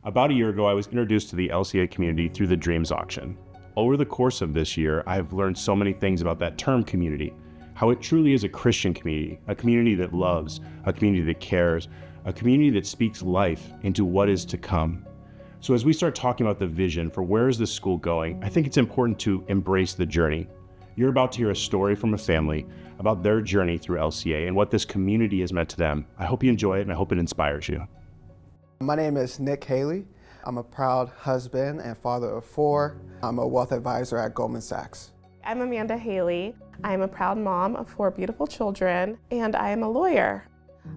About a year ago, I was introduced to the LCA community through the Dreams auction. Over the course of this year, I have learned so many things about that term community, how it truly is a Christian community, a community that loves, a community that cares, a community that speaks life into what is to come. So as we start talking about the vision for where is this school going, I think it's important to embrace the journey. You're about to hear a story from a family about their journey through LCA and what this community has meant to them. I hope you enjoy it and I hope it inspires you. My name is Nick Hailey. I'm a proud husband and father of 4. I'm a wealth advisor at Goldman Sachs. I'm Amanda Hailey. I'm a proud mom of 4 beautiful children, and I am a lawyer.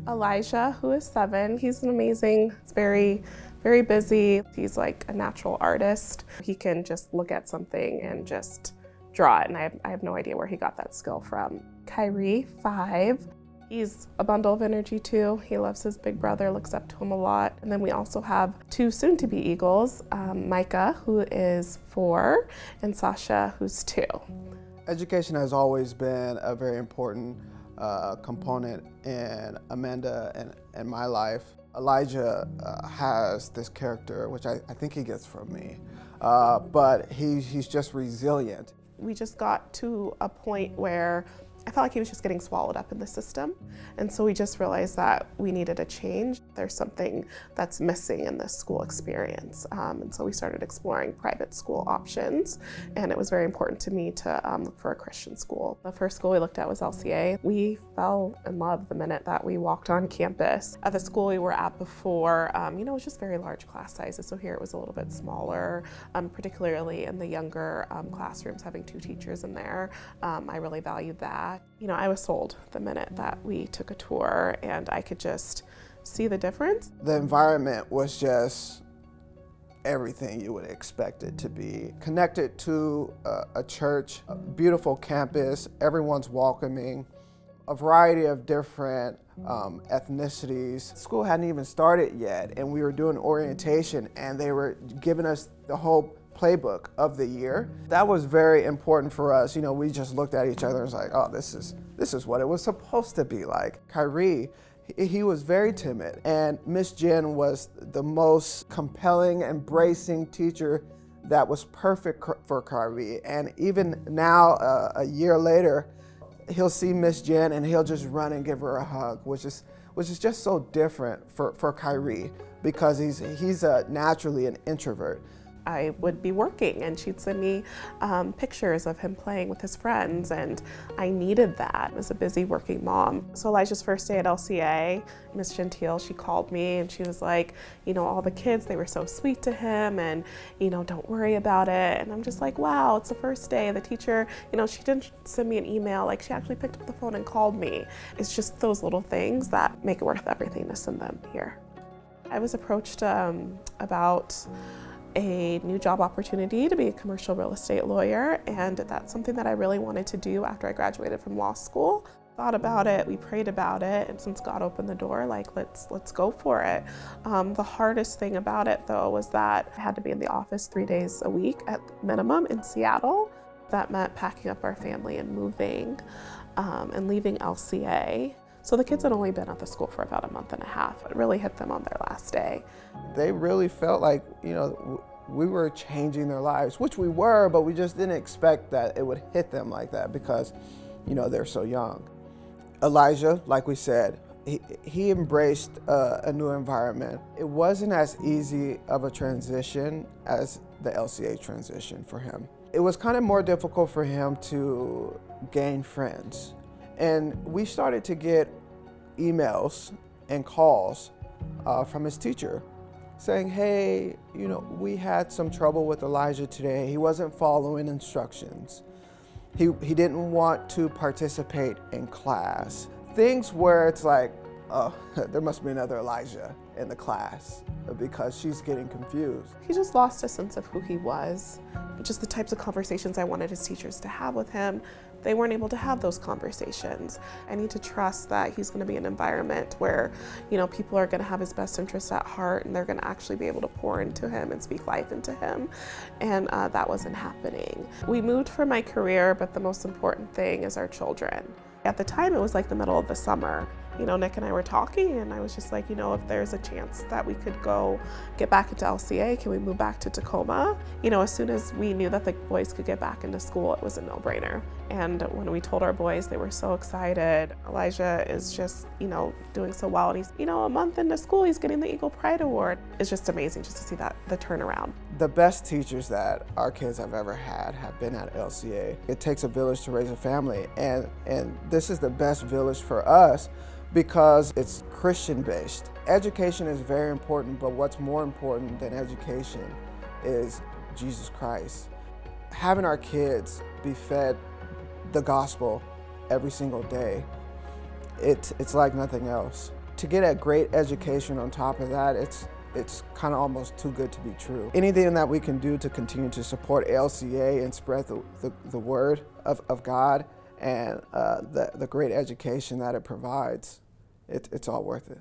Elijah, who is 7, he's an amazing, he's very busy. He's like a natural artist. He can just look at something and just draw it, and I have no idea where he got that skill from. Kyrie, 5. He's a bundle of energy too. He loves his big brother, looks up to him a lot. And then we also have 2 soon-to-be Eagles, Micah, who is 4, and Sasha, who's 2. Education has always been a very important component in Amanda and my life. Elijah has this character, which I think he gets from me, but he's just resilient. We just got to a point where I felt like he was just getting swallowed up in the system. And so we just realized that we needed a change. There's something that's missing in this school experience. And so we started exploring private school options. And it was very important to me to look for a Christian school. The first school we looked at was LCA. We fell in love the minute that we walked on campus. At the school we were at before, it was just very large class sizes. So here it was a little bit smaller, particularly in the younger classrooms, having 2 teachers in there. I really valued that. I was sold the minute that we took a tour, and I could just see the difference. The environment was just everything you would expect it to be. Connected to a church, a beautiful campus, everyone's welcoming, a variety of different ethnicities. School hadn't even started yet, and we were doing orientation, and they were giving us the whole playbook of the year. That was very important for us. We just looked at each other and was like, oh, this is what it was supposed to be like. Kyrie, he was very timid, and Miss Jen was the most compelling, embracing teacher that was perfect for Kyrie. And even now, a year later, he'll see Miss Jen and he'll just run and give her a hug, which is just so different for Kyrie, because he's naturally an introvert. I would be working and she'd send me pictures of him playing with his friends, and I needed that as a busy working mom. So Elijah's first day at LCA, Miss Gentile, she called me and she was like, all the kids, they were so sweet to him, and don't worry about it. And I'm just like, wow, it's the first day. The teacher, she didn't send me an email, like she actually picked up the phone and called me. It's just those little things that make it worth everything to send them here. I was approached about a new job opportunity to be a commercial real estate lawyer, and that's something that I really wanted to do after I graduated from law school. Thought about it, we prayed about it, and since God opened the door, let's go for it. The hardest thing about it though was that I had to be in the office 3 days a week at minimum in Seattle. That meant packing up our family and moving and leaving LCA. So the kids had only been at the school for about a month and a half. It really hit them on their last day. They really felt like, we were changing their lives, which we were, but we just didn't expect that it would hit them like that because, they're so young. Elijah, like we said, he embraced a new environment. It wasn't as easy of a transition as the LCA transition for him. It was kind of more difficult for him to gain friends. And we started to get emails and calls from his teacher saying, hey, we had some trouble with Elijah today. He wasn't following instructions. He didn't want to participate in class. Things where it's like, oh, there must be another Elijah in the class because she's getting confused. He just lost a sense of who he was. Just the types of conversations I wanted his teachers to have with him, they weren't able to have those conversations. I need to trust that he's going to be in an environment where, people are going to have his best interests at heart, and they're going to actually be able to pour into him and speak life into him. And that wasn't happening. We moved for my career, but the most important thing is our children. At the time, it was like the middle of the summer. Nick and I were talking, and I was just like, if there's a chance that we could go get back into LCA, can we move back to Tacoma? As soon as we knew that the boys could get back into school, it was a no-brainer. And when we told our boys, they were so excited. Elijah is just, doing so well, and he's, a month into school, he's getting the Eagle Pride Award. It's just amazing just to see the turnaround. The best teachers that our kids have ever had have been at LCA. It takes a village to raise a family, and this is the best village for us because it's Christian-based. Education is very important, but what's more important than education is Jesus Christ. Having our kids be fed the gospel every single day, it's like nothing else. To get a great education on top of that, it's kind of almost too good to be true. Anything that we can do to continue to support LCA and spread the word of God and the great education that it provides, it's all worth it.